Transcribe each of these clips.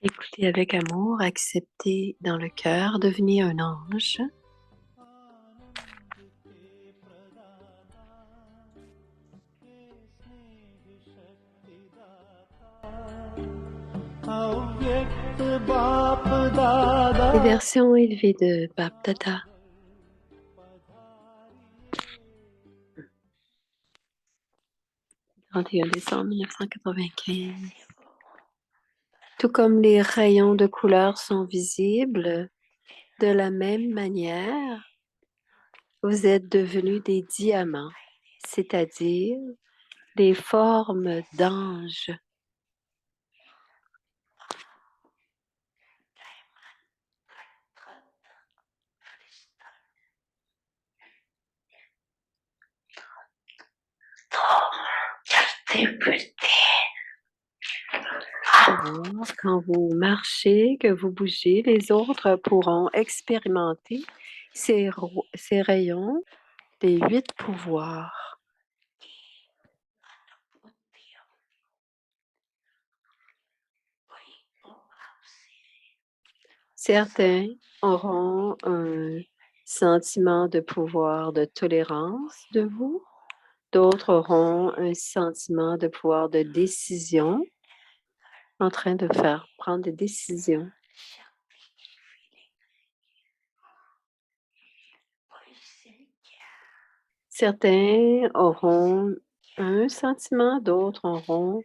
Écoutez avec amour, acceptez dans le cœur, devenez un ange. Les versions élevées de Bap Dada. 31 décembre 1995. Tout comme les rayons de couleur sont visibles, de la même manière, vous êtes devenus des diamants, c'est-à-dire des formes d'anges. Alors, quand vous marchez, que vous bougez, les autres pourront expérimenter ces rayons des 8 pouvoirs. Certains auront un sentiment de pouvoir de tolérance de vous, d'autres auront un sentiment de pouvoir de décision, en train de faire prendre des décisions. Certains auront un sentiment, d'autres auront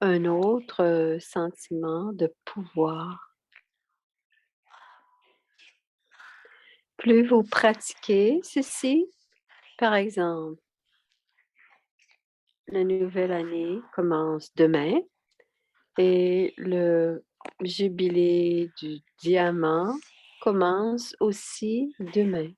un autre sentiment de pouvoir. Plus vous pratiquez ceci, par exemple, la nouvelle année commence demain et le jubilé du diamant commence aussi demain.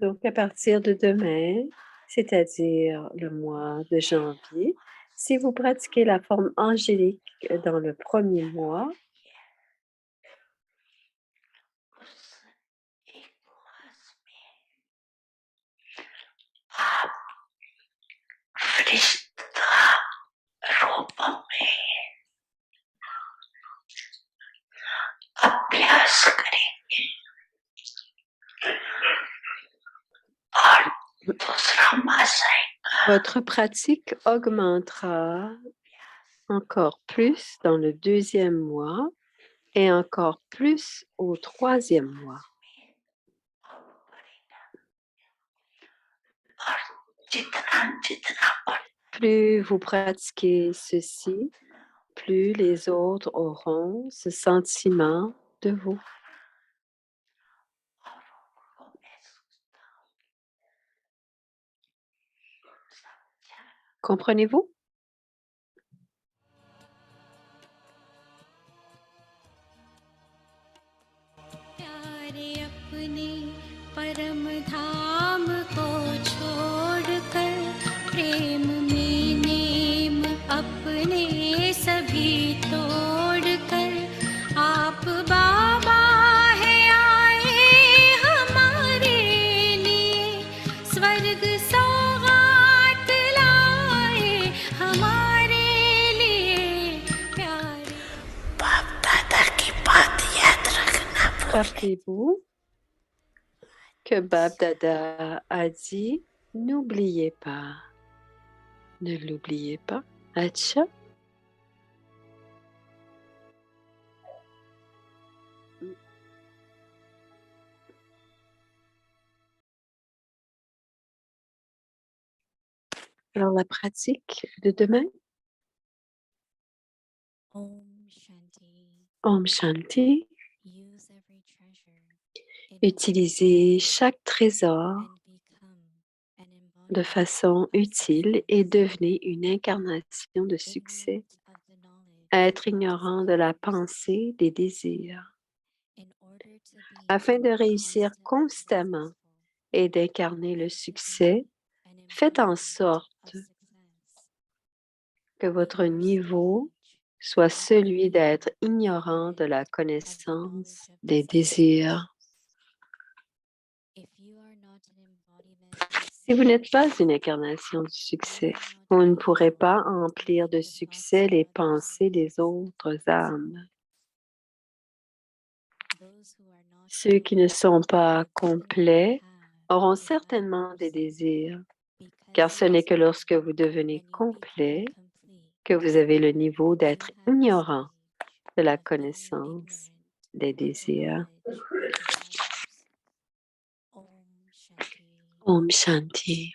Donc, à partir de demain, c'est-à-dire le mois de janvier, si vous pratiquez la forme angélique dans le premier mois, votre pratique augmentera encore plus dans le deuxième mois et encore plus au troisième mois. Plus vous pratiquez ceci, plus les autres auront ce sentiment de vous. Comprenez-vous? प्यारे अपने परम धाम को छोड़कर प्रेम में नेम अपने सभी तोड़कर आप बाबा है आए हमारे लिए स्वर्ग सौगात लाए हमारे लिए प्यारे बाप दादा की बात याद रखना Rappelez-vous que Bap Dada a dit « N'oubliez pas ». Ne l'oubliez pas. Acha. Alors, la pratique de demain. Om Shanti. Om Shanti. Use every treasure Utilisez chaque trésor and become an de façon utile et devenez une incarnation de succès. ignorant of the knowledge Être ignorant de la pensée, des désirs, in order to be afin de réussir constantly constamment successful, et d'incarner le succès. an Faites en embodiment sorte of success. que votre niveau soit celui d'être ignorant de la of the connaissance knowledge of des desires. désirs. If you are not an embodiment of Si vous n'êtes pas success, une incarnation du you succès, cannot vous ne pourrez fill pas emplir de the thoughts succès of les others' pensées des souls. autres âmes. Those who are not Ceux qui ne sont pas complete will definitely complets have auront certainement desires, des désirs, car because ce it n'est is que lorsque only vous devenez when you complet become complete que vous avez le niveau that you d'être have the ignorant stage de la of being connaissance ignorant des of the désirs. knowledge of desires. Om Shanti. Om Shanti.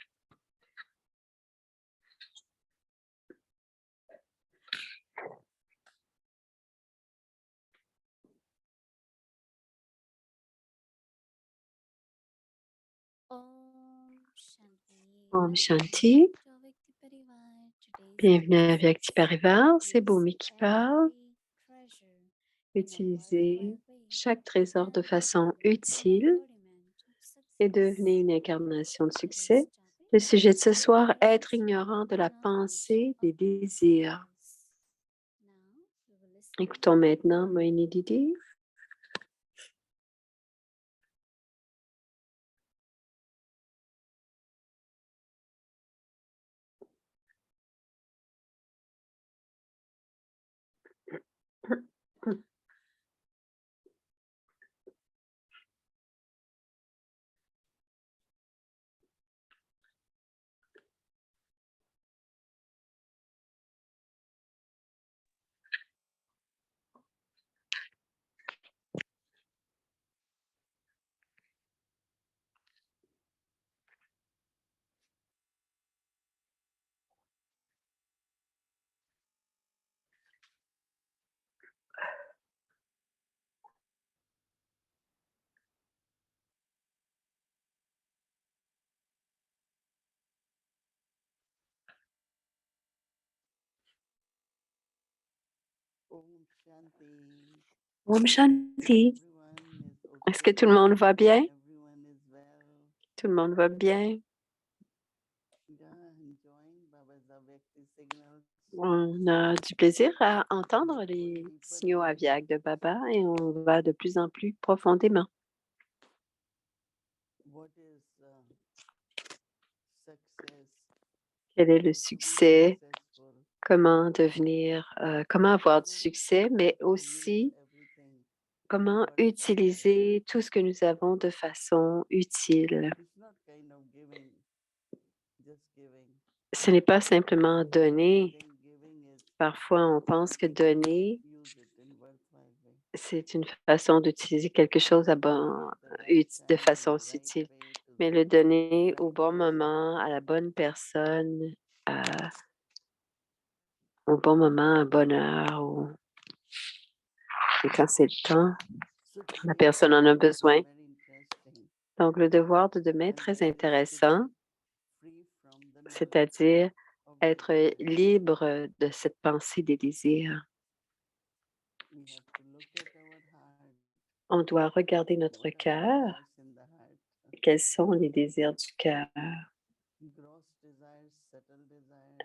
Om Shanti. Om Welcome Shanti. to Avyakti Parivar. Today's Bienvenue à focus Vyakti Parivar, c'est is Bhumi qui parle. every treasure in a Utilisez worthwhile way chaque trésor de and façon become an utile embodiment of et success. devenez une incarnation de Today's succès. topic, Le sujet de ce soir, être ignorance ignorant of de the la knowledge pensée of des désirs. desires. Now, we will listen Écoutons maintenant Moïni Didi. Om Shanti. Om Shanti. Everyone is Est-ce que tout okay. le monde va bien? Everyone is well. Tout le monde va bien? Yeah, enjoying Baba's Avyakti signals. On a du plaisir à entendre Going les deeper signaux in. aviaques de Baba et on va de plus en plus profondément. What is success? Quel est le How to be succès? successful? Comment devenir, comment avoir du How succès, mais to use aussi everything comment towards utiliser tout ce que nous avons de façon utile. It's not kind of giving, just giving. Ce n'est pas simplement I donner. think giving is Parfois, on pense que donner, use it in worthwhile way. c'est une façon d'utiliser quelque chose à The right de time façon and right utile. way to Mais le donner au right bon person. moment, à la bonne personne, au bon moment, à bonne heure, et quand c'est le temps, So la today's personne en a topic is besoin. very interesting. Donc, le devoir de demain est And très that is to intéressant, be free from the knowledge c'est-à-dire of être desire. libre de cette pensée des désirs. We have to look at our heart. On doit regarder notre What are the cœur. desires in the heart? Quels sont les désirs du cœur? Gross desires, subtle desires,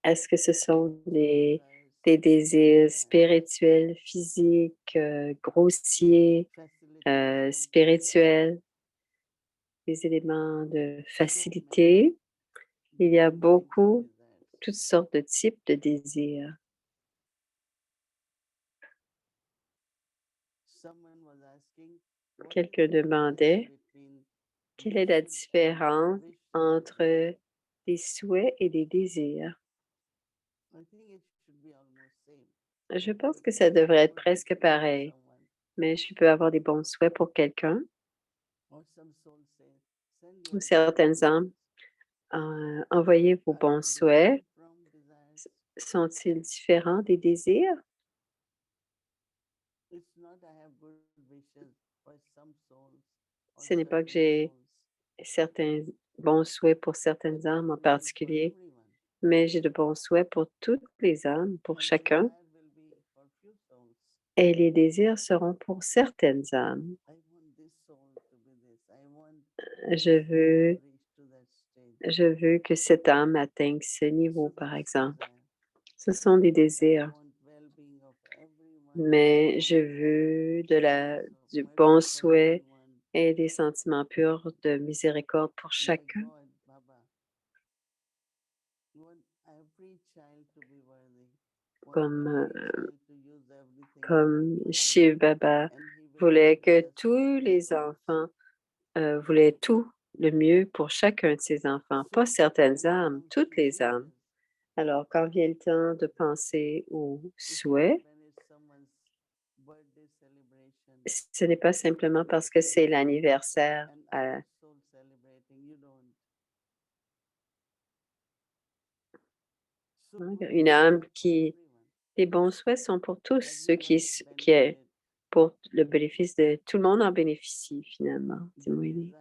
Est-ce que ce sont des desires, désirs spirituels, physiques, grossiers, facilitation. spirituels, des éléments de So facilité? many Il y a different types of beaucoup, desires. toutes sortes de types de désirs. Someone was asking, what is Quelqu'un the difference demandait between quelle est la wishes différence and wish and entre des souhaits et des désirs. I think it should be almost same. Je pense But que ça I have devrait être good presque wishes for pareil, someone. mais je peux avoir des bons souhaits pour quelqu'un. Or some soul say, send Ou your good certaines wishes. âmes, envoyez vos Are bons they souhaits. different from desires? Sont-ils différents des désirs? It's not I have good wishes for some souls or Ce n'est pas que certain j'ai souls. certains bons souhaits pour I certaines have âmes en good wishes for particulier, everyone. mais j'ai de bons souhaits pour toutes les âmes, pour And the chacun, desire will be for few souls. et les désirs seront pour certaines âmes. I want this soul to be this. I want this Je soul veux, to reach to that stage. je veux que cette âme atteigne ce niveau, So par these exemple. desires. Ce sont des I désirs. want well-being mais je veux du bon souhait et des sentiments purs de miséricorde pour chacun, comme, comme Shiv Baba voulait que tous les enfants voulait tout le mieux pour chacun de ses enfants, pas certaines âmes, toutes les âmes. Alors, quand vient le temps de penser aux souhaits, ce n'est pas simplement parce que c'est l'anniversaire. Une âme qui... Les bons souhaits sont pour tous, ceux qui est pour le bénéfice de... Tout le monde en bénéficie, finalement, dit Moïse.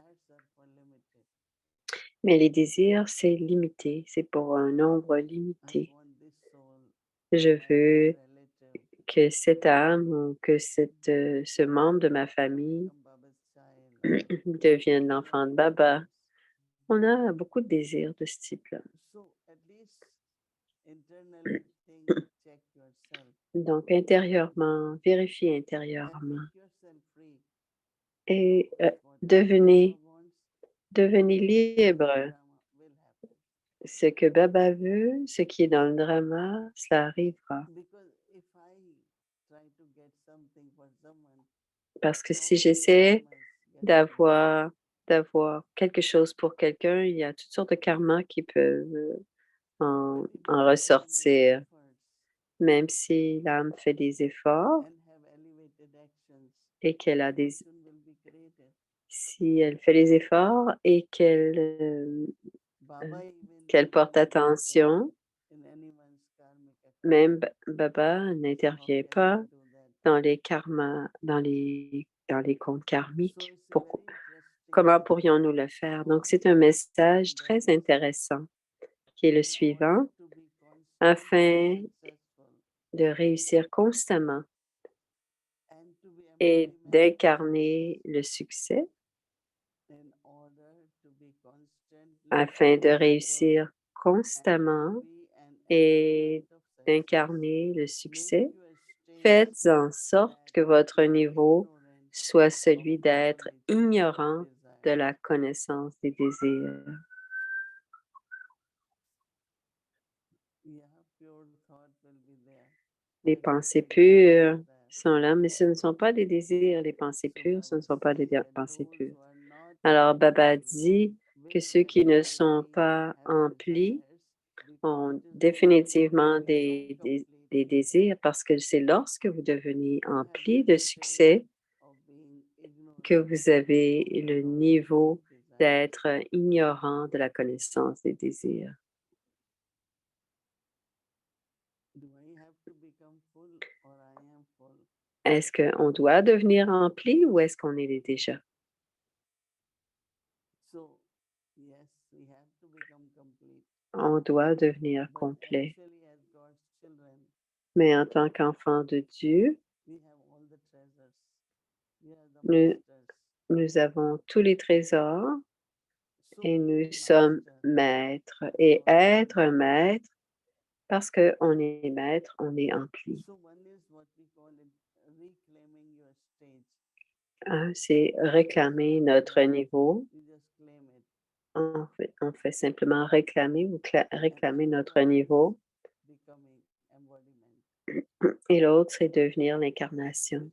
Mais les désirs, c'est limité, c'est pour un nombre limité. Je veux que cette âme ou que ce membre de ma famille devienne l'enfant de Baba. On a beaucoup de désirs de ce type-là. Donc, intérieurement, vérifiez intérieurement et devenez libre. Ce que Baba veut, ce qui est dans le drama, cela arrivera. Parce que si j'essaie d'avoir quelque chose pour quelqu'un, il y a toutes sortes de karmas qui peuvent en ressortir. Même si l'âme fait des efforts et si elle fait les efforts et qu'elle porte attention, même Baba n'intervient pas dans les karmas, dans les comptes karmiques. Comment pourrions-nous le faire? Donc, c'est un message très intéressant qui est le suivant. Afin de réussir constamment et d'incarner le succès, afin de réussir constamment et d'incarner le succès, faites en sorte que votre niveau soit celui d'être ignorant de la connaissance des désirs. Les pensées pures sont là, mais ce ne sont pas des désirs. Les pensées pures, ce ne sont pas des pensées pures. Alors, Baba dit que ceux qui ne sont pas emplis ont définitivement des désirs parce que c'est lorsque vous devenez empli de succès que vous avez le niveau d'être ignorant de la connaissance des désirs. Est-ce qu'on doit devenir empli ou est-ce qu'on est déjà? On doit devenir complet. Mais en tant qu'enfant de Dieu, nous avons tous les trésors et nous sommes maîtres. Et être maître, parce qu'on est maître, on est empli. C'est réclamer notre niveau. On fait simplement réclamer ou réclamer notre niveau. Et l'autre, c'est devenir l'incarnation.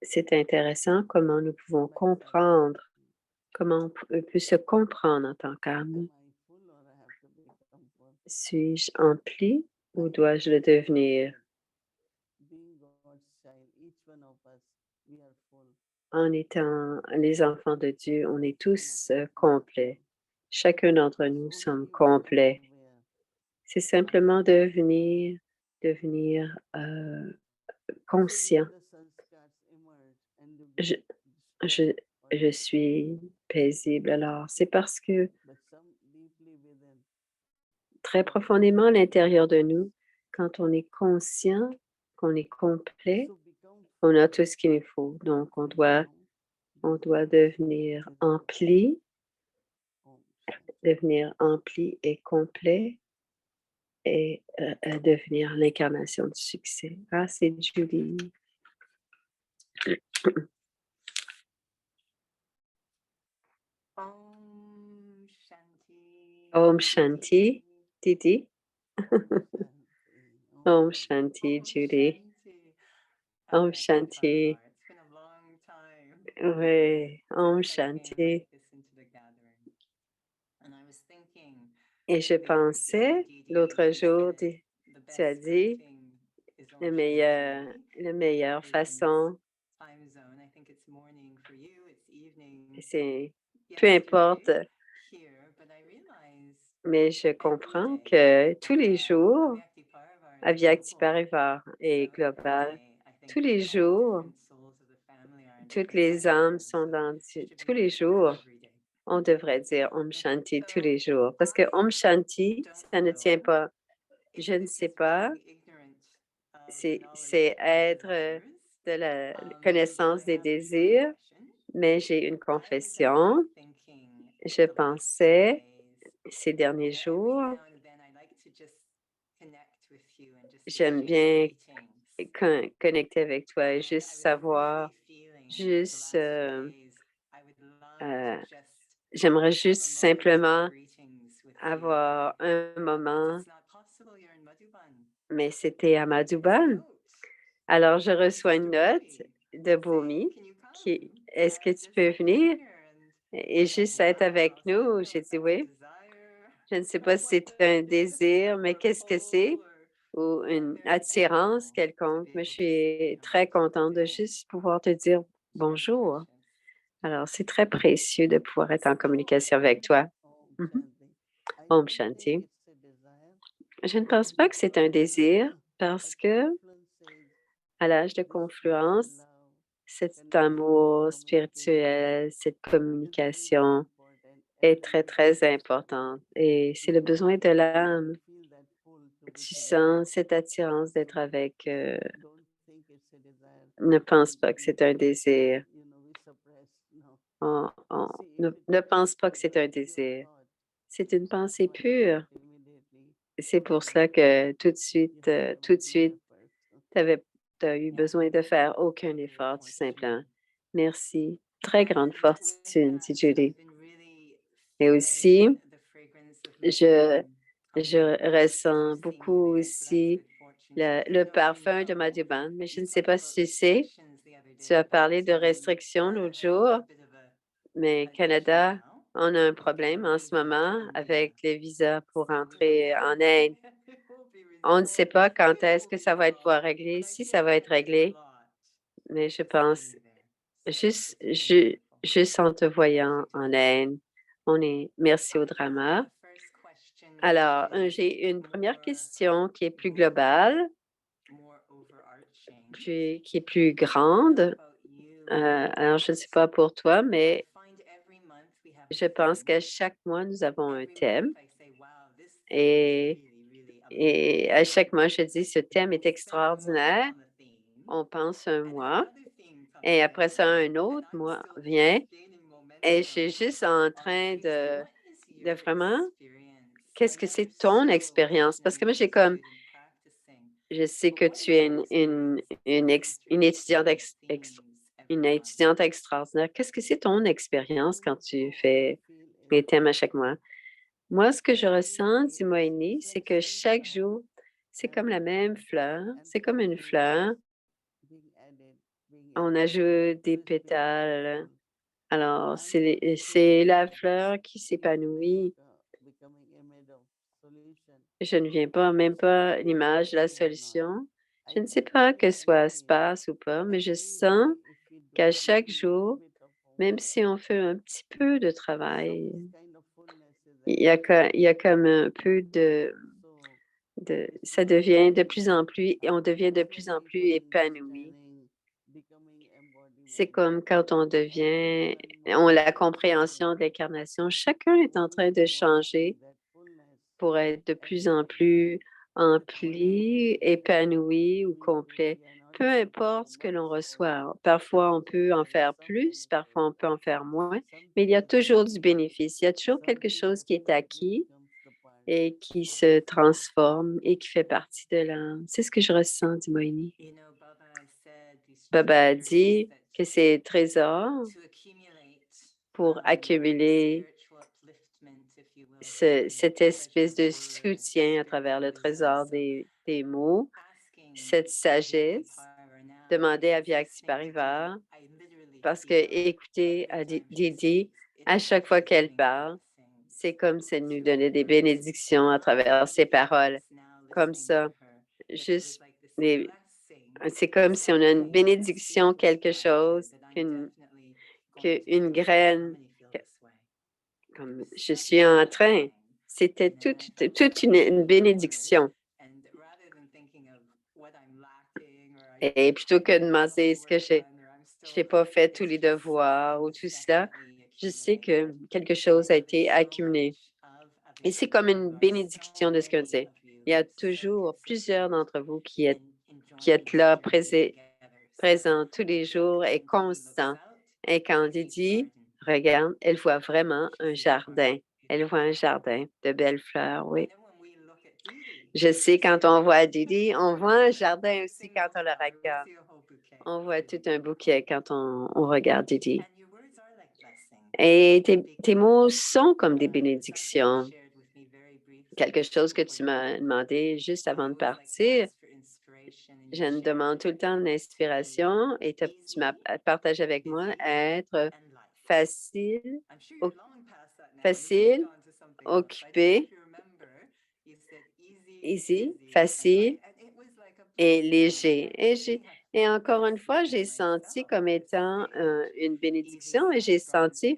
C'est intéressant comment nous pouvons comprendre, comment on peut se comprendre en tant qu'âme. Suis-je empli ou dois-je le devenir? En étant les enfants de Dieu, on est tous complets. Chacun d'entre nous sommes complets. C'est simplement devenir conscient. Je suis paisible. Alors, c'est parce que très profondément à l'intérieur de nous, quand on est conscient, qu'on est complet, on a tout ce qu'il nous faut. Donc, on doit devenir empli et complet et devenir l'incarnation du succès. Ah, c'est Julie. Om Shanti. Om Shanti, Didi. Shanti. Om Shanti, Om Judy. Shanti. Om Shanti. Shanti. It's been a long time. Oui, Om Since I came Shanti. like this into the gathering. And I was thinking Et je the other day, pensais, Dee Dee, l'autre you jour, said the tu as best dit, greeting is Om Shanti. la meilleure Everyone's façon, time zone. I think it's morning for you, it's evening c'est peu yesterday importe, here, but I realized mais je every comprends day, que tous les jours, Avyakti Parivar and Avyakti global. Parivar So est every global. day, I think Tous les all the jours, different souls of the family are in toutes different les time âmes zones. sont So dans it should tous be les jours. every day. On devrait dire Om Shanti tous les So jours. Parce que Om Shanti, don't ça ne tient know pas. if Je ne this sais is pas. being ignorant of the knowledge C'est of être desires. de la But I connaissance des have a désirs, confession. mais j'ai une I was confession. actually thinking Je the last 2 pensais days ces derniers that every jours, now and then I like to just connect with you and just j'aime exchange bien greetings. connecter avec toi et And juste I was savoir, really feeling the juste, last 2 days I would love euh, to just j'aimerais have juste a moment of simplement greetings with you. avoir un But moment, it's not possible, you're in Madhuban. mais c'était à And I get this Madhuban. note Alors, je from reçois une Sister note Bhumi de saying, Bhumi can you qui, come? est-ce que tu Just peux be venir here. And et I was like, juste être avec wow. So I don't nous? know J'ai if dit that's a oui. desire Je ne sais or pas si what c'est un that is, désir, mais or a qu'est-ce que c'est? pull, Ou une very attirance thankful to quelconque. be Mais je able to say suis Om très Shanti contente de today. juste pouvoir te dire It's very bonjour. precious. Alors, c'est très précieux de pouvoir être en communication avec toi. Om Mhm. Shanti. I Om don't think Shanti. it's a desire Je ne pense pas que c'est un désir parce at que confluence à l'âge de this confluence, spiritual love, cet connection, amour communication spirituel, cette is very, very communication important est every très day. importante et c'est le Because besoin de l'âme. we feel that pull to be Tu together. sens cette attirance d'être So avec. don't think it's a desire. Ne pense pas que c'est un désir. You know, we suppress. No. See, Ne, if it ne is pense pas que c'est un pure désir. thought, C'est une pensée why pure. not immediately C'est pour do cela that? que tout de You suite, have never made effort. tu as eu Yeah. besoin de faire aucun Very effort, tout fortunate. simplement. Merci. Très grande And with fortune, that, dit Judy. I've been really Et aussi, feeling the fragrance of je, Madhuban. je ressens Interesting beaucoup there. So that's aussi good fortune. So I le don't parfum de know. Madhuban, mais je We ne sais talked pas about si tu sais, restrictions the other tu as day, parlé de but restrictions Canada l'autre has jour, a bit of mais an issue Canada, now on a un with problème getting en ce visas moment to avec India. les visas pour So we'll entrer en Inde. it will be On ne sait pas resolved. quand It est-ce will que be ça va être pouvoir resolved. réglé, But I si feel ça va like être there's a réglé, lot mais je to pense see there. So juste, it's been wonderful. juste en te voyant Thank you, en Didi. Inde. Merci au drama. A first question Alors, which j'ai is une première more question qui est plus global, globale, more overarching. qui est plus I don't know grande. about you, Alors, je ne sais pas pour toi, I mais find every month we have je a pense theme. qu'à chaque mois, nous avons un Every thème. month I say, wow, this theme Et, is really et à chaque mois, je dis, ce thème est We spend a month extraordinaire. on the theme, On pense un and then mois. another theme comes Et après ça, along, un and autre I'm mois still vient. just gaining Et je suis momentum juste en on train Tuesday. What is de your vraiment, experience? qu'est-ce I que know c'est you're ton so expérience? Parce que moi, j'ai comme, into it and practicing, je sais but que what tu is es your experience going through une étudiante, these themes every une month? étudiante extraordinaire. Qu'est-ce que c'est ton expérience quand tu What I fais feel les is thèmes à chaque mois? Moi, ce que je every ressens, day dis Moïni, it's c'est like que same chaque flower jour, c'est comme la and même fleur. C'est comme more une petals fleur. being added, being On added. ajoute des So it's been pétales. wonderful. Alors, I'm not c'est saying la fleur qui s'épanouit. becoming a made of solution. Je ne viens pas, même pas l'image de la solution. Je ne sais pas que ce soit espace ou pas, mais je sens qu'à chaque jour, même si on fait un petit peu de travail, il y a comme un peu ça devient de plus en plus, et on devient de plus en plus épanoui. C'est comme quand on devient, on a la compréhension de l'incarnation. Chacun est en train de changer pour être de plus en plus empli, épanoui ou complet. Peu importe ce que l'on reçoit. Parfois, on peut en faire plus, parfois, on peut en faire moins, mais il y a toujours du bénéfice. Il y a toujours quelque chose qui est acquis et qui se transforme et qui fait partie de l'âme. C'est ce que je ressens, dit Moini. You know, Baba said these Baba a treasures dit that que ces trésors, to accumulate pour accumuler spiritual upliftment, if you will, through cette the espèce treasure de of words, soutien à travers le spiritual wisdom. trésor So des mots, asking cette Vyakti sagesse, Parivar now, demandez à because Vyakti listening to Parivar, Didi, I literally parce que feel écouter every à time she Didi, speaks, it's à as chaque if fois she's qu'elle giving parle, blessings c'est comme si elle nous to donnait her des words. bénédictions à And I travers ses experienced paroles. now Comme listening ça, to her, that there was juste like this des, blessing c'est comme or si on a une something, a bénédiction, seed quelque planted chose, that I'm qu'une definitely going to qu'une do. How graine, many feel que- this way? It comme was je such suis a en train. blessing, C'était you know, and I felt toute such a une reward. bénédiction. And rather than thinking of what I'm lacking or Et plutôt que de demander ce que j'ai j'ai pas fait tous les devoirs ou tout cela, je sais que quelque chose a été accumulé. Et c'est comme une bénédiction de ce qu'on sait. Il y a toujours plusieurs d'entre vous qui êtes là, présents tous les jours et constants. Et quand Didi regarde, elle voit vraiment un jardin. Elle voit un jardin de belles fleurs, oui. Je sais, quand on voit Didi, on voit un jardin aussi quand on le regarde. On voit tout un bouquet quand on regarde Didi. Et tes mots sont comme des bénédictions. Quelque chose que tu m'as demandé juste avant de partir. Je me demande tout le temps l'inspiration et tu m'as partagé avec moi être facile, facile, occupé, easy, facile et léger. Et encore une fois, j'ai senti comme étant une bénédiction et j'ai senti,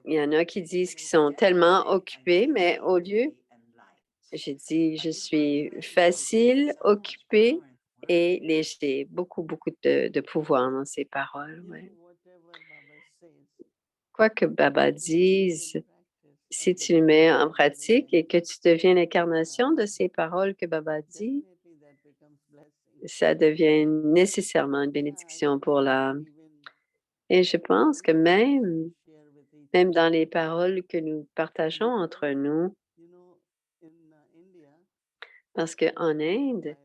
il y en a qui disent qu'ils sont tellement occupés, mais au lieu, j'ai dit, je suis facile, occupé et léger. Beaucoup, beaucoup de pouvoir dans ces paroles. Ouais. Quoi que Baba dise, si tu le mets en pratique et que tu deviens l'incarnation de ces paroles que Baba dit, ça devient nécessairement une bénédiction pour l'âme. Et je pense que même dans les paroles que nous partageons entre nous, parce qu'en Inde,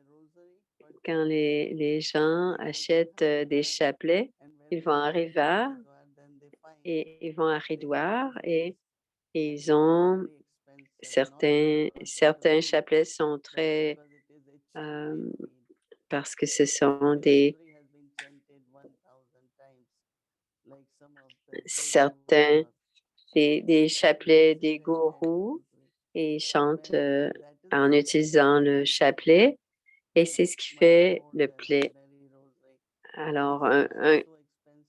quand les gens achètent des chapelets, ils vont à Riva et ils vont à Haridwar et ils ont certains chapelets sont très parce que ce sont certains des chapelets des gourous et ils chantent en utilisant le chapelet et c'est ce qui fait le plaid. Alors,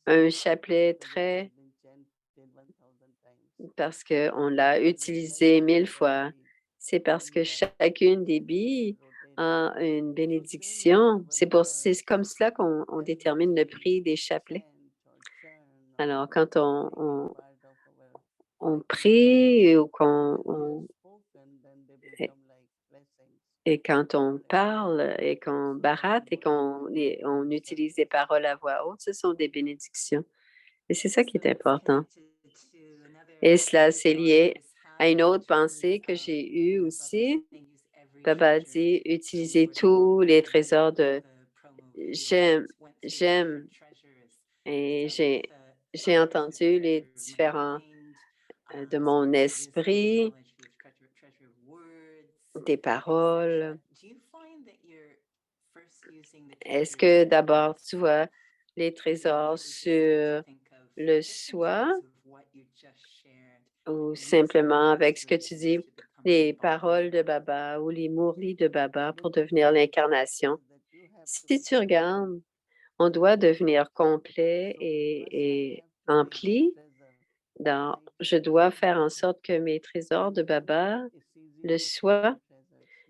un chapelet très, parce qu'on l'a utilisé 1000 fois, c'est parce que chacune des billes a une bénédiction. C'est comme cela qu'on détermine le prix des chapelets. Alors, quand on prie ou et quand on parle et qu'on baratte et on utilise des paroles à voix haute, ce sont des bénédictions. Et c'est ça qui est important. Et cela, c'est lié à une autre pensée que j'ai eue aussi. Baba dit, utilisez tous les trésors de j'aime, j'aime. Et j'ai entendu les différents de mon esprit, des paroles. Est-ce que d'abord tu vois les trésors sur le soi ou simplement avec ce que tu dis, les paroles de Baba ou les mourlis de Baba pour devenir l'incarnation? Si tu regardes, on doit devenir complet et rempli. Je dois faire en sorte que mes trésors de Baba le soient.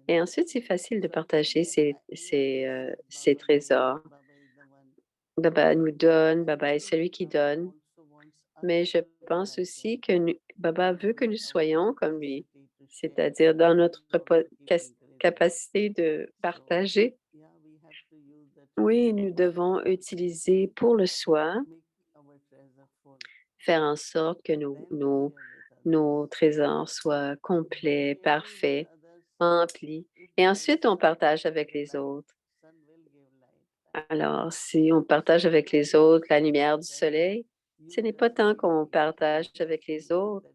Et ensuite, c'est facile de partager ces trésors. Baba nous donne, Baba est celui qui donne. Mais je pense aussi que Baba veut que nous soyons comme lui, c'est-à-dire dans notre capacité de partager. Oui, nous devons utiliser pour le soi, faire en sorte que nos nos trésors soient complets, parfaits, remplis. Et ensuite, on partage avec les autres. Alors, si on partage avec les autres la lumière du soleil, ce n'est pas tant qu'on partage avec les autres.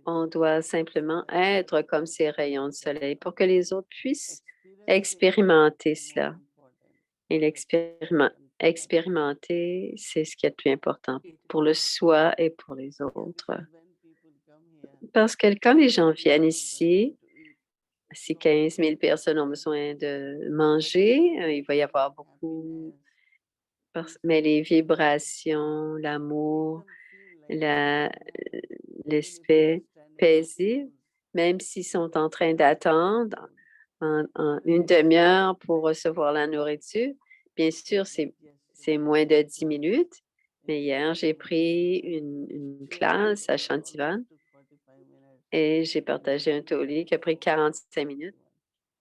On doit simplement être comme ces rayons de soleil pour que les autres puissent expérimenter cela. Et expérimenter, c'est ce qui est le plus important pour le soi et pour les autres. Parce que quand les gens viennent ici, si 15 000 personnes ont besoin de manger, il va y avoir beaucoup, mais les vibrations, l'amour, l'aspect paisible, même s'ils sont en train d'attendre une demi-heure pour recevoir la nourriture, bien sûr, c'est moins de 10 minutes. Mais hier, j'ai pris une classe à Chantivan et j'ai partagé un taulier qui a pris 45 minutes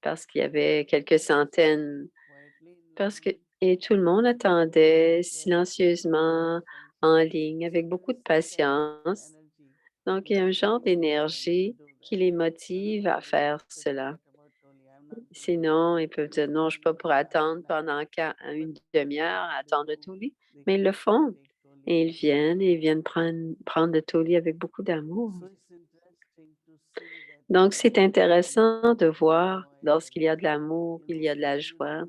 parce qu'il y avait quelques centaines, et tout le monde attendait silencieusement en ligne avec beaucoup de patience. Donc, il y a un genre d'énergie qui les motive à faire cela. Sinon, ils peuvent dire non, je ne suis pas pour attendre pendant une demi-heure, attendre le taulier, mais ils le font. Et ils viennent prendre le taulier avec beaucoup d'amour. Donc, c'est intéressant de voir lorsqu'il y a de l'amour, il y a de la joie.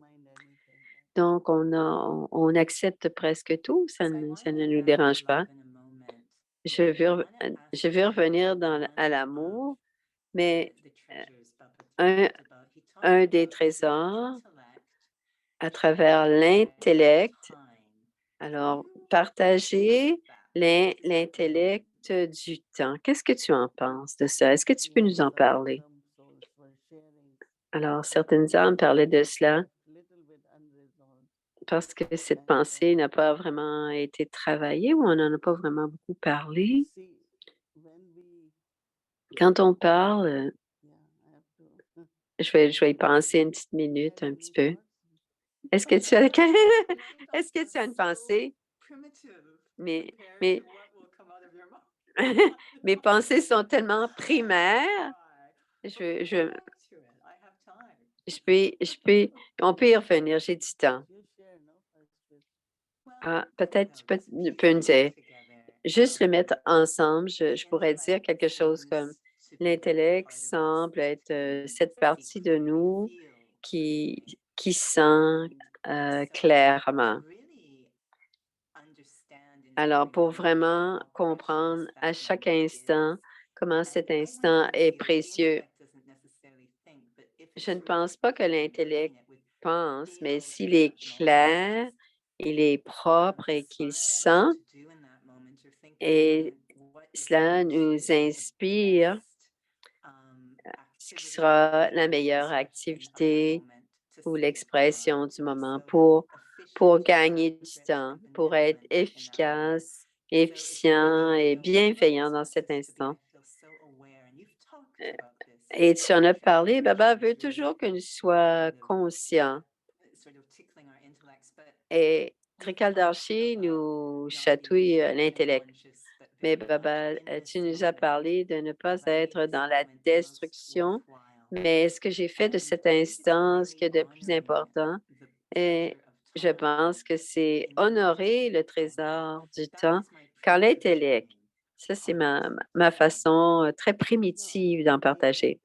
Donc, on accepte presque tout, ça ne nous dérange pas. Je veux revenir à l'amour, mais un des trésors à travers l'intellect, alors partager l'intellect du temps. Qu'est-ce que tu en penses de ça? Est-ce que tu peux nous en parler? Alors, certaines âmes parlaient de cela parce que cette pensée n'a pas vraiment été travaillée ou on n'en a pas vraiment beaucoup parlé. Quand on parle, je vais y penser une petite minute, un petit peu. Est-ce que tu as, est-ce que tu as une pensée? Mais, mais, mes pensées sont tellement primaires. On peut y revenir, j'ai du temps. Ah, peut-être tu peux nous dire, juste le mettre ensemble, je pourrais dire quelque chose comme l'intellect semble être cette partie de nous qui sent clairement. Alors, pour vraiment comprendre à chaque instant comment cet instant est précieux, je ne pense pas que l'intellect pense, mais s'il est clair, il est propre et qu'il sent, et cela nous inspire ce qui sera la meilleure activité ou l'expression du moment pour gagner du temps, pour être efficace, efficient et bienveillant dans cet instant. Et tu en as parlé, Baba veut toujours que nous soyons conscients. Et Trikaldarshi nous chatouille l'intellect. Mais Baba, tu nous as parlé de ne pas être dans la destruction, mais ce que j'ai fait de cet instant, ce qui est de plus important, et je pense que c'est honorer le trésor du temps quand l'intellect. Ça, c'est ma façon très primitive d'en partager.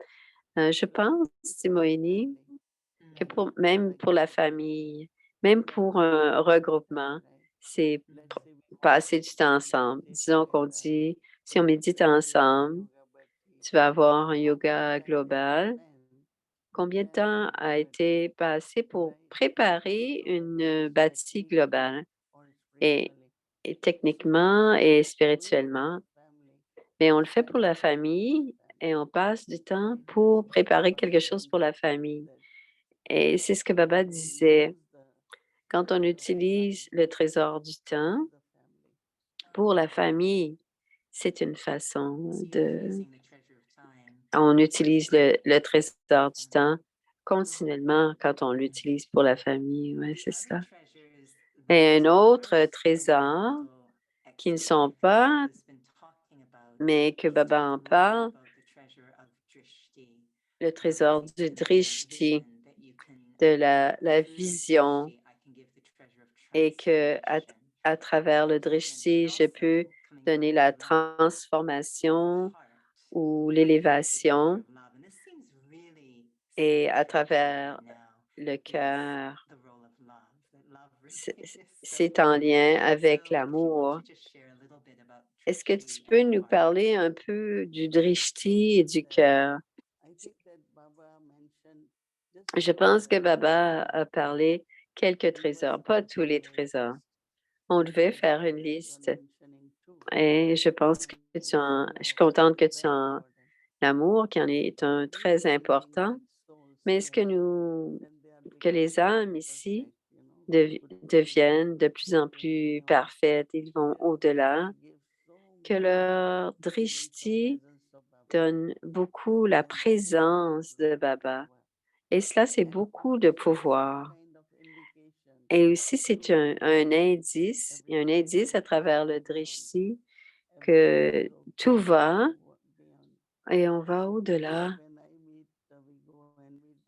Je pense, Timoini, que même pour la famille, même pour un regroupement, c'est passer du temps ensemble. Disons qu'on dit, si on médite ensemble, tu vas avoir un yoga global. Combien de temps a été passé pour préparer une bâtie globale et, et techniquement et spirituellement? Mais on le fait pour la famille et on passe du temps pour préparer quelque chose pour la famille. Et c'est ce que Baba disait. Quand on utilise le trésor du temps pour la famille, c'est une façon on utilise le trésor du temps continuellement quand on l'utilise pour la famille. Oui, c'est ça. Et un autre trésor qui ne sont pas mais que Baba en parle, le trésor du Drishti, de la vision, et que à travers le Drishti, je peux donner la transformation ou l'élévation, et à travers le cœur, c'est en lien avec l'amour. Est-ce que tu peux nous parler un peu du Drishti et du cœur? I think that Baba mentioned just Je pense que Baba a parlé quelques trésors, pas tous les trésors. On devait faire une liste et je pense que je suis contente que tu en l'amour, qui en est un très important, mais est-ce que les âmes ici deviennent de plus en plus parfaites, ils vont au-delà, que leur drishti donne beaucoup la présence de Baba. Et cela, c'est beaucoup de pouvoir. Et aussi, c'est un indice, il y a un indice à travers le drishti que tout va et on va au-delà.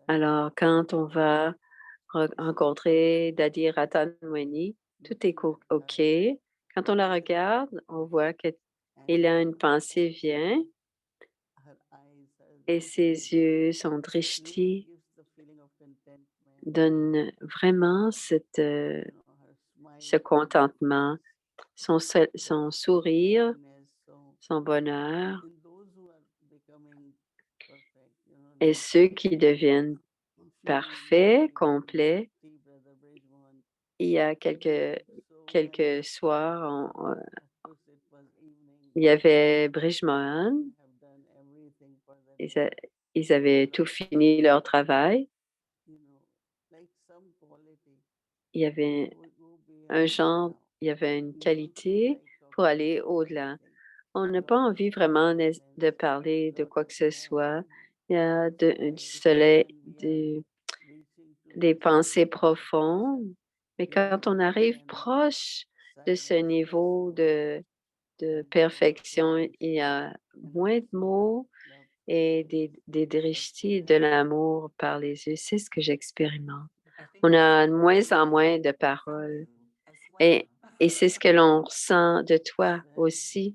Alors, quand on va rencontrer Dadi Ratanwani, tout est OK. Quand on la regarde, on voit qu'il a une pensée vient et ses yeux, son drishti, donnent vraiment ce contentement, son sourire, son bonheur. Et ceux qui deviennent parfaits, complets, il y a quelques soirs, il y avait Brijmohan, ils avaient tout fini leur travail. Il y avait il y avait une qualité pour aller au-delà. On n'a pas envie vraiment de parler de quoi que ce soit. Il y a du soleil, des pensées profondes, mais quand on arrive proche de ce niveau de perfection, il y a moins de mots et des drishtis, de l'amour par les yeux. C'est ce que j'expérimente. On a de moins en moins de paroles et, et c'est ce que l'on ressent de toi aussi.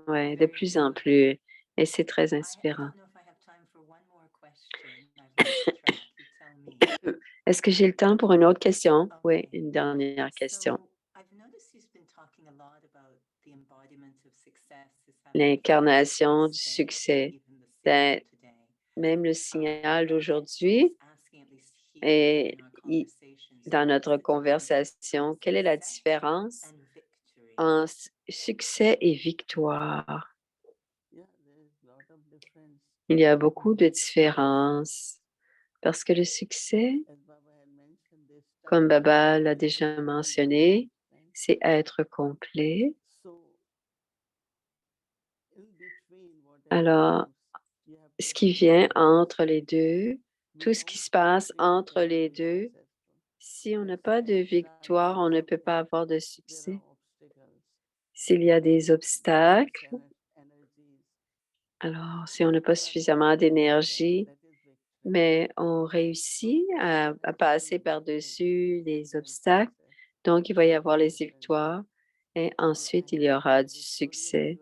Ouais, de plus en plus. Et c'est très inspirant. Est-ce que j'ai le temps pour une autre question? Oui, une dernière question. L'incarnation du succès, d'être même le signal d'aujourd'hui et dans notre conversation, quelle est la différence entre succès et victoire? Il y a beaucoup de différences parce que le succès, comme Baba l'a déjà mentionné, c'est être complet. Alors, ce qui vient entre les deux, tout ce qui se passe entre les deux, si on n'a pas de victoire, on ne peut pas avoir de succès. S'il y a des obstacles, alors si on n'a pas suffisamment d'énergie, mais on réussit à passer par-dessus les obstacles, donc il va y avoir les victoires et ensuite il y aura du succès.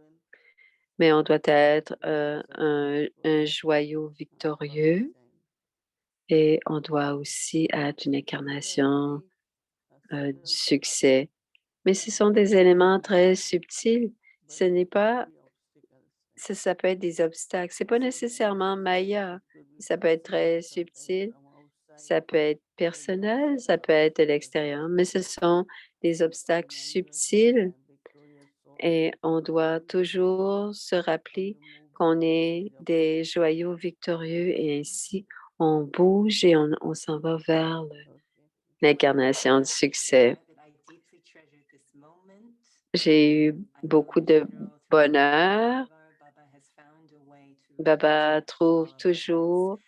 Mais on doit être un joyau victorieux et on doit aussi être une incarnation du succès. Mais ce sont des éléments très subtils. Ce n'est pas, ça peut être des obstacles. C'est pas nécessairement Maya. Ça peut être très subtil. Ça peut être personnel, ça peut être de l'extérieur, mais ce sont des obstacles subtils et on doit toujours se rappeler qu'on est des joyaux victorieux et ainsi on bouge et on s'en va vers l'incarnation du succès. J'ai eu beaucoup de bonheur. Baba a toujours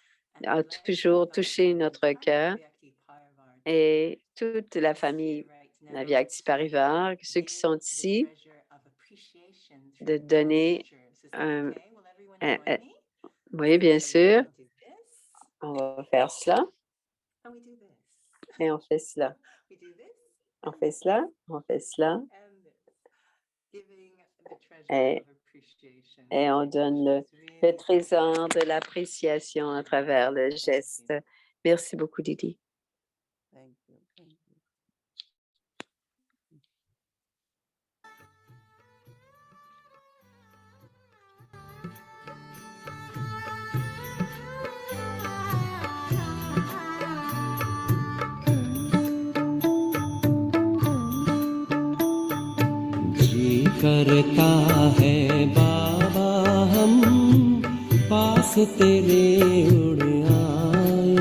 touché notre cœur et toute la famille Navyakti Parivar, ceux qui sont ici, de donner Euh, Okay, will everyone euh, join euh, me? oui, bien So we sûr. do this, On va faire cela and we do this. et on fait cela. We do this, On and fait this, cela, on fait cela and this. Giving the treasure et, of appreciation, et on which donne is le really trésor de l'appréciation à travers le Thank geste. you. Merci beaucoup, Didi. Thank you. Thank you. जी करता है बाबा हम पास तेरे उड़ आए,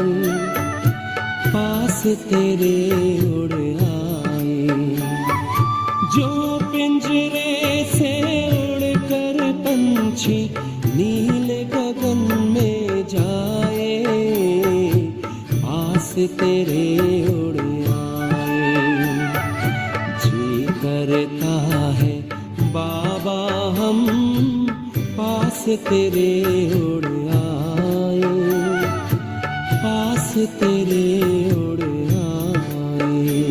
पास तेरे उड़ आए। जो पिंजरे से उड़कर पंछी नीले गगन में जाए, पास तेरे उड़ आए। जी करता है बाबा हम पास तेरे उड़ आए, पास तेरे उड़ आए।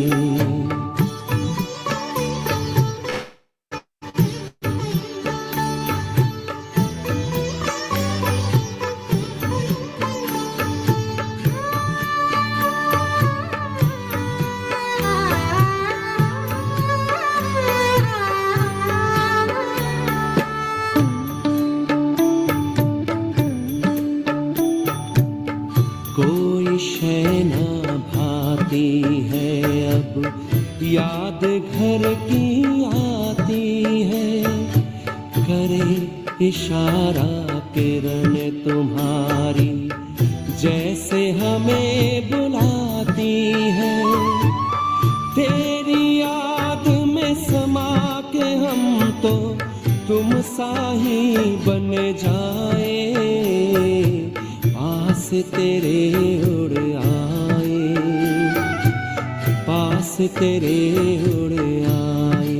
कोई शैना भाती है अब याद घर की आती है, करे इशारा किरण तुम्हारी जैसे हमें बुलाती है। तेरी याद में समा के हम तो तुम सा ही बन जाए, पास तेरे उड़ आए, पास तेरे उड़ आए।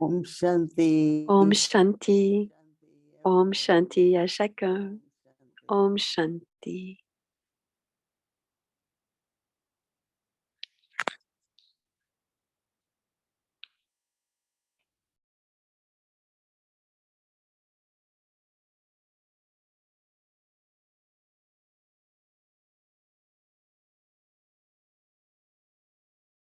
Om Shanti. Om Shanti. Om Shanti à chacun. Om Shanti.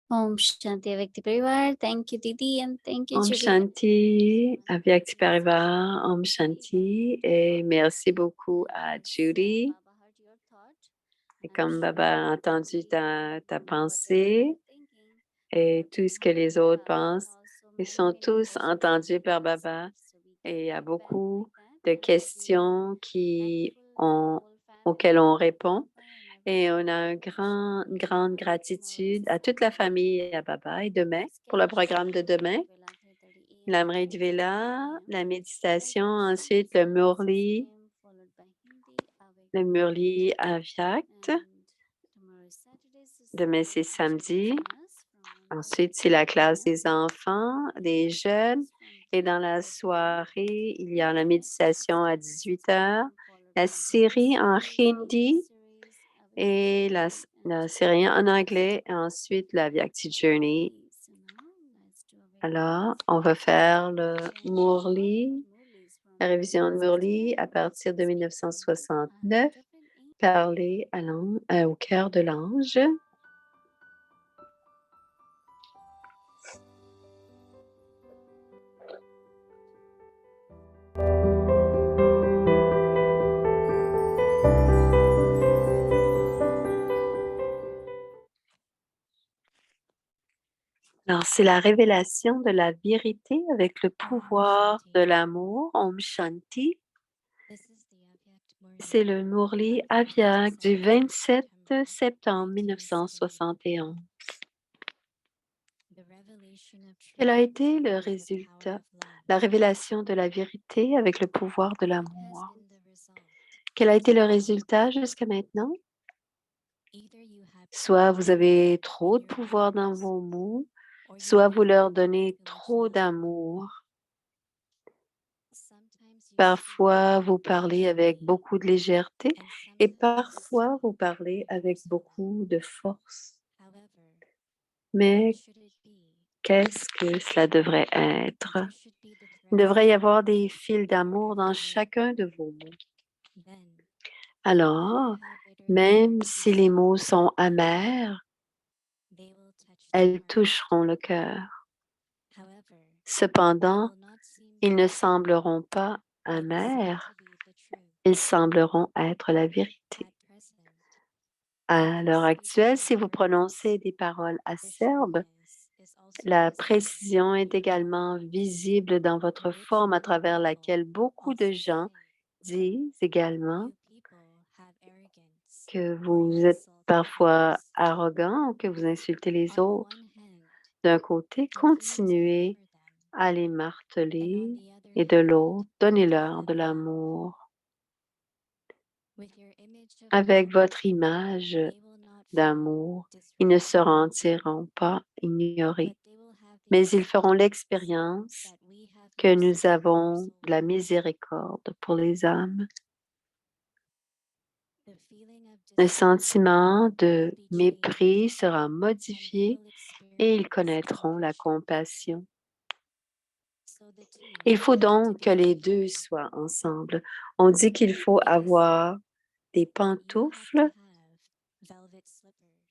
Om Shanti Avyakti Parivar. Thank you, Didi, and thank you, Om Judy. Shanti, Avyakti Parivar, Om Shanti, et merci beaucoup à Judy. Et comme Baba a entendu ta pensée et tout ce que les autres pensent, ils sont tous entendus par Baba. Et il y a beaucoup de questions auxquelles on répond. Et on a une grande gratitude à toute la famille et à Baba. Et demain, pour le programme de demain, l'Amrit Vela, la méditation, ensuite le Murli Avyakt. Demain, c'est samedi. Ensuite, c'est la classe des enfants, des jeunes. Et dans la soirée, il y a la méditation à 18h, la série en hindi et la série en anglais, et ensuite la Vyakti Journey. Alors, on va faire le Murli, la révision de Murli à partir de 1969, parler au cœur de l'ange. Alors, c'est la révélation de la vérité avec le pouvoir de l'amour, Om Shanti. C'est le Murli Aviak du 27 septembre 1971. Quel a été le résultat, la révélation de la vérité avec le pouvoir de l'amour? Quel a été le résultat jusqu'à maintenant? Soit vous avez trop de pouvoir dans vos mots, soit vous leur donnez trop d'amour. Parfois, vous parlez avec beaucoup de légèreté et parfois, vous parlez avec beaucoup de force. Mais qu'est-ce que cela devrait être? Il devrait y avoir des fils d'amour dans chacun de vos mots. Alors, même si les mots sont amers, elles toucheront le cœur. Cependant, ils ne sembleront pas amers, ils sembleront être la vérité. À l'heure actuelle, si vous prononcez des paroles acerbes, la précision est également visible dans votre forme à travers laquelle beaucoup de gens disent également que vous êtes parfois arrogant ou que vous insultez les autres. D'un côté, continuez à les marteler et de l'autre, donnez-leur de l'amour. Avec votre image d'amour, ils ne se sentiront pas ignorés, mais ils feront l'expérience que nous avons de la miséricorde pour les âmes. Le sentiment de mépris sera modifié et ils connaîtront la compassion. Il faut donc que les deux soient ensemble. On dit qu'il faut avoir des pantoufles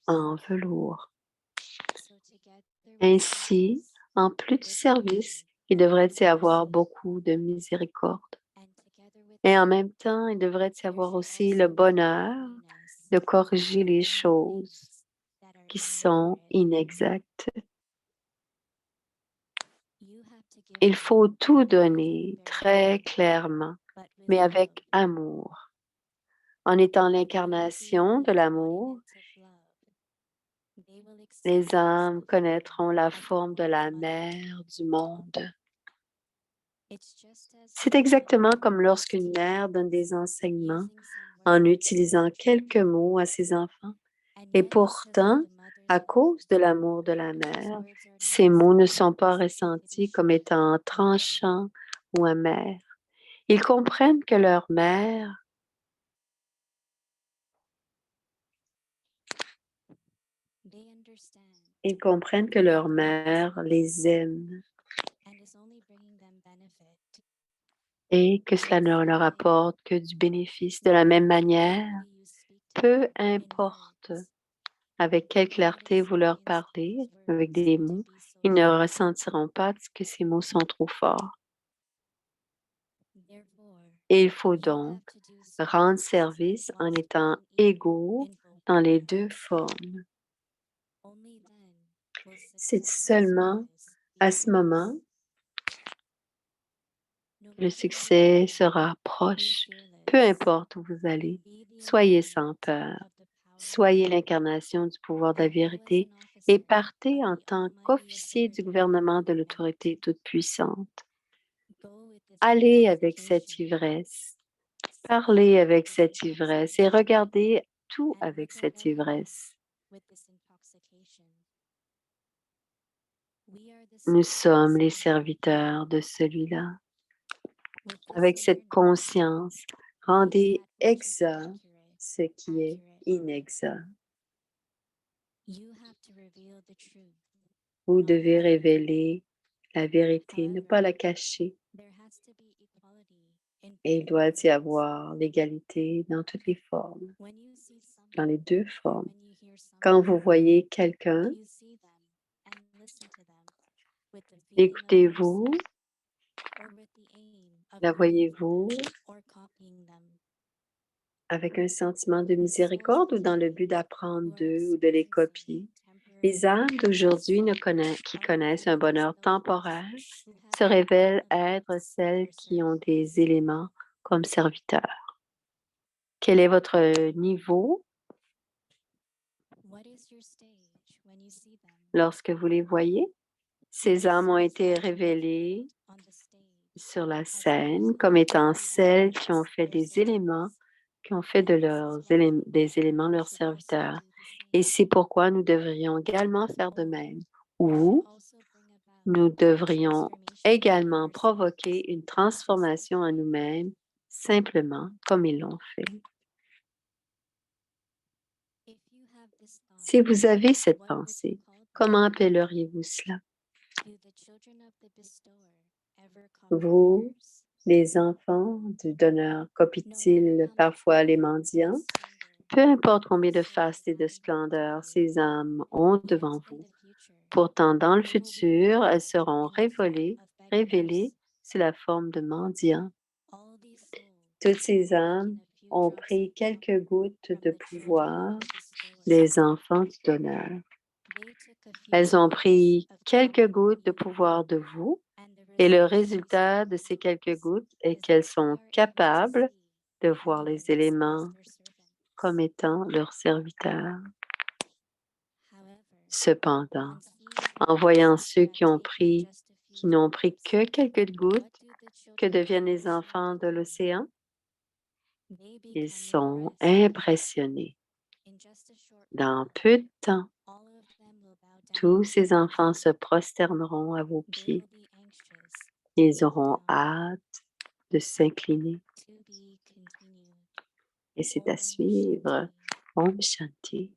en velours. Ainsi, en plus du service, il devrait y avoir beaucoup de miséricorde. Et en même temps, il devrait y avoir aussi le bonheur de corriger les choses qui sont inexactes. Il faut tout donner très clairement, mais avec amour. En étant l'incarnation de l'amour, les âmes connaîtront la forme de la mère du monde. C'est exactement comme lorsqu'une mère donne des enseignements en utilisant quelques mots à ses enfants. Et pourtant, à cause de l'amour de la mère, ces mots ne sont pas ressentis comme étant tranchants ou amers. Ils comprennent que leur mère les aime et que cela ne leur apporte que du bénéfice. De la même manière, peu importe avec quelle clarté vous leur parlez, avec des mots, ils ne ressentiront pas que ces mots sont trop forts. Et il faut donc rendre service en étant égaux dans les deux formes. C'est seulement à ce moment que le succès sera proche. Peu importe où vous allez, soyez sans peur. Soyez l'incarnation du pouvoir de la vérité et partez en tant qu'officier du gouvernement de l'autorité toute-puissante. Allez avec cette ivresse, parlez avec cette ivresse et regardez tout avec cette ivresse. Nous sommes les serviteurs de celui-là. Avec cette conscience, rendez exact ce qui est inexact. Vous devez révéler la vérité, ne pas la cacher. Et il doit y avoir l'égalité dans toutes les formes, dans les deux formes. Quand vous voyez quelqu'un, écoutez-vous, la voyez-vous avec un sentiment de miséricorde ou dans le but d'apprendre d'eux ou de les copier. Les âmes d'aujourd'hui qui connaissent un bonheur temporaire se révèlent être celles qui ont des éléments comme serviteurs. Quel est votre niveau What is your stage when you see them lorsque vous les voyez? Ces âmes ont été révélées on the stage sur la scène comme étant celles qui ont fait des éléments, qui ont fait des éléments leurs serviteurs. Et c'est pourquoi nous devrions également faire de même. Ou nous devrions également provoquer une transformation en nous-mêmes, simplement comme ils l'ont fait. Si vous avez cette pensée, comment appelleriez-vous cela? Vous, les enfants du donneur, copient-ils parfois les mendiants? Peu importe combien de faste et de splendeur ces âmes ont devant vous, pourtant dans le futur, elles seront révélées sous la forme de mendiants. Toutes ces âmes ont pris quelques gouttes de pouvoir des enfants du donneur. Elles ont pris quelques gouttes de pouvoir de vous et le résultat de ces quelques gouttes est qu'elles sont capables de voir les éléments comme étant leurs serviteurs. Cependant, en voyant ceux qui n'ont pris que quelques gouttes, que deviennent les enfants de l'océan? Ils sont impressionnés. Dans peu de temps, tous ces enfants se prosterneront à vos pieds. Ils auront hâte de s'incliner. Et c'est à suivre. Om Shanti.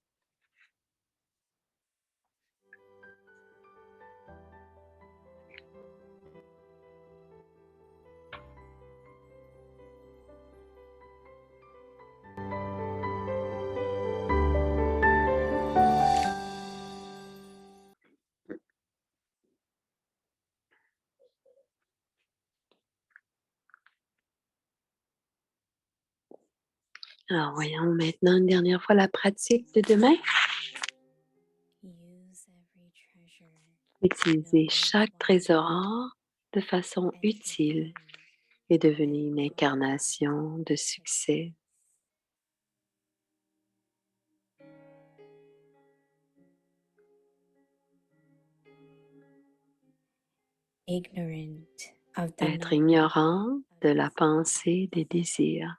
Alors, voyons maintenant une dernière fois la pratique de demain. Utilisez chaque trésor or de façon utile et devenez une incarnation de succès. Être ignorant de la pensée des désirs.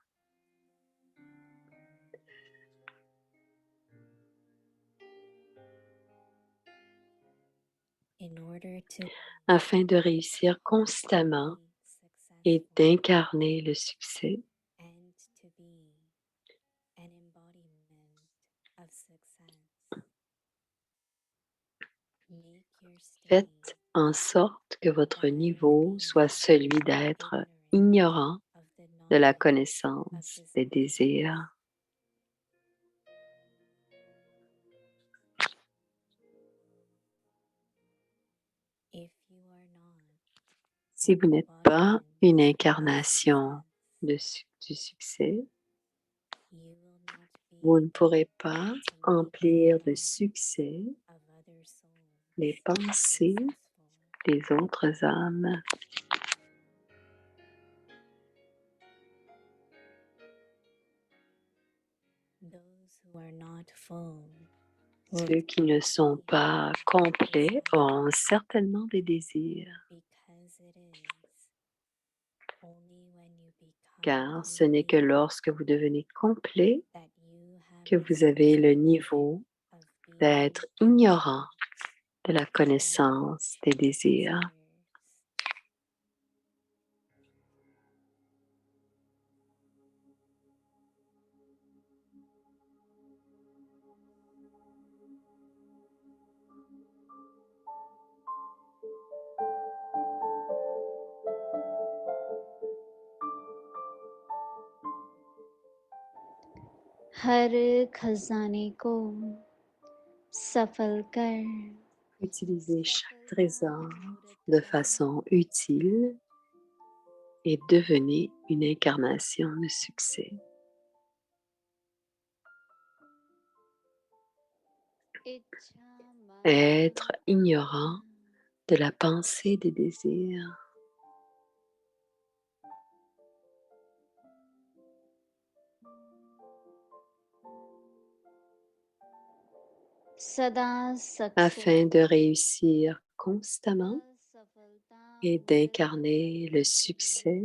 Afin de réussir constamment et d'incarner le succès, faites en sorte que votre niveau soit celui d'être ignorant de la connaissance des désirs. Si vous n'êtes pas une incarnation du succès, vous ne pourrez pas emplir de succès les pensées des autres âmes. Ceux qui ne sont pas complets auront certainement des désirs, car ce n'est que lorsque vous devenez complet que vous avez le niveau d'être ignorant de la connaissance des désirs. हर खजाने को सफल कर Utilisez chaque trésor de façon utile et devenez une incarnation de succès. Être ignorant de la pensée des désirs. सदा afin success de réussir constamment असफलता et मूरत d'incarner le नहीं succès.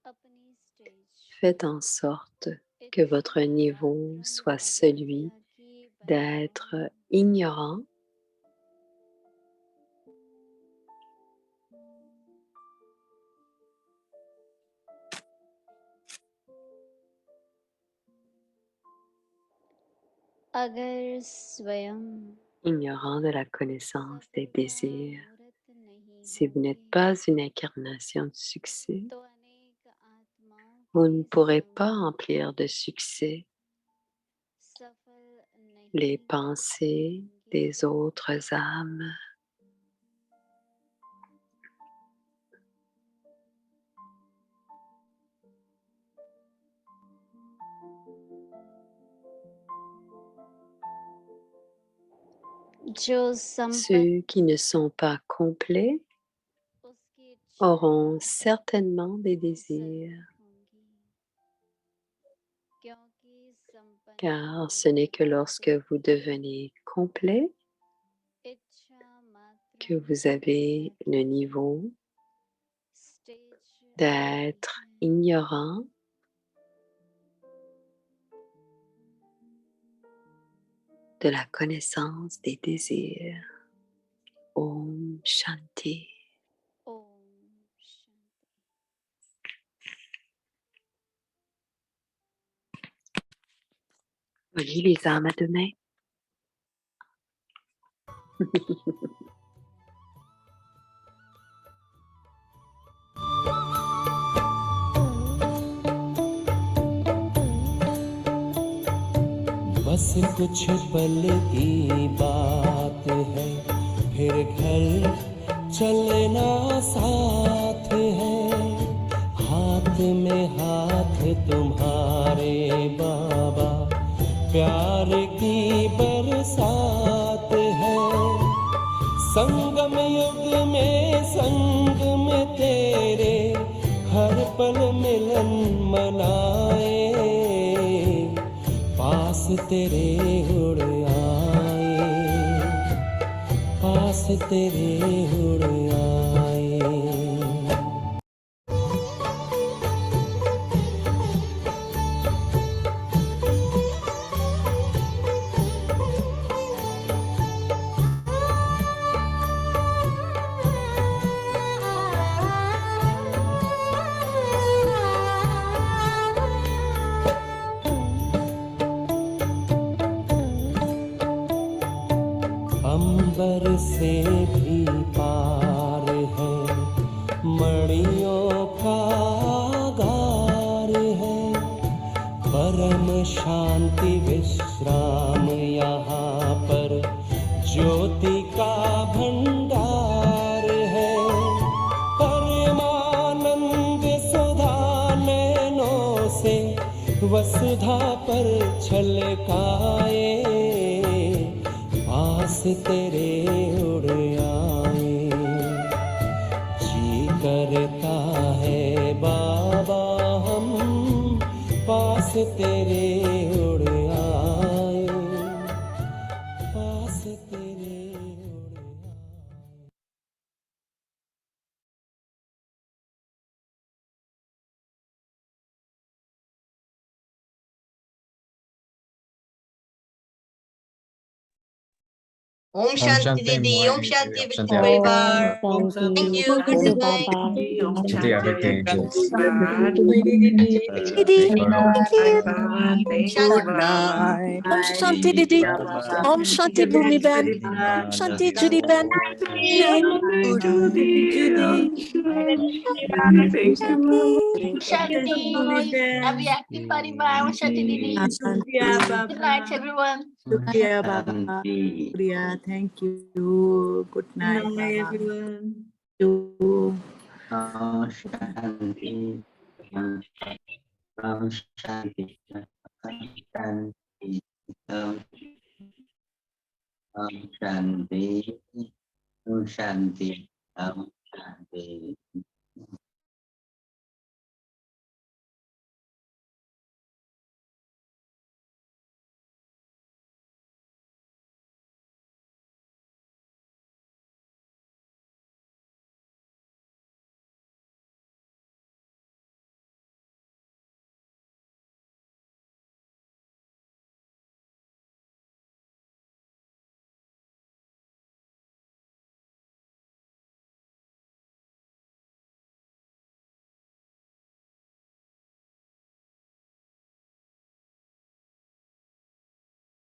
अपनी stage Faites en sorte que votre इच्छा niveau मात्रम soit celui अगत्य की d'être परिमाण ignorant अगर स्वयं ignorant de la connaissance des सफलता désirs. मूरत नहीं Si vous n'êtes होती pas une incarnation du succès, तो अनेक आत्माओं vous ne के pourrez pas संग remplir de succès सफल les नहीं pensées होंगे des autres âmes. जो संपन्न Ceux qui ne sont pas complets उसकी इच्छाएं auront certainement des désirs, जरूर होंगी क्योंकि संपन्न car ce होने n'est que वाले lorsque vous devenez complet इच्छा que मात्रम vous avez le niveau stage d'être ignorant de la connaissance des désirs. Om Shanti. Om Shanti Voyez les âmes à deux mains. बस कुछ पल की बात है, फिर घर चलना साथ है। हाथ में हाथ तुम्हारे बाबा, प्यार की बरसात है। संगम युग में संग में तेरे हर पल मिलन मनाए। पास तेरे उड़ आए, पास तेरे उड़ आए। अंबर से भी पार है, मणियों का गार है। परम शांति विश्राम यहाँ पर, ज्योति का भंडार है। परमानंद सुधा नैनों से वसुधा पर छलकाए। पास तेरे उड़ आए, जी करता है बाबा हम पास तेरे उड़ आए, पास तेरे उड़ आए। ओम शांति दीदी, ओम शांति विद्या परिवार। Thank you. Good Guru night. Baba Om Shanti Shanti Archangels. Baba. Didi. Thank you. Thank you, Baba. Thank you, Good Baba. night. Om Shanti Didi. Om Shanti Bhumi Ben. Om Shanti Judy Ben. Good Judy. Thank you, Baba. Shanti. Happy active परिवार. ओम शांति दीदी. Good night everyone. Shukriya Baba. Shukriya. Thank you. Good night, Good night, Baba. everyone. Thank you. Shanti, Shanti, Shanti, Shanti, Shanti, Shanti.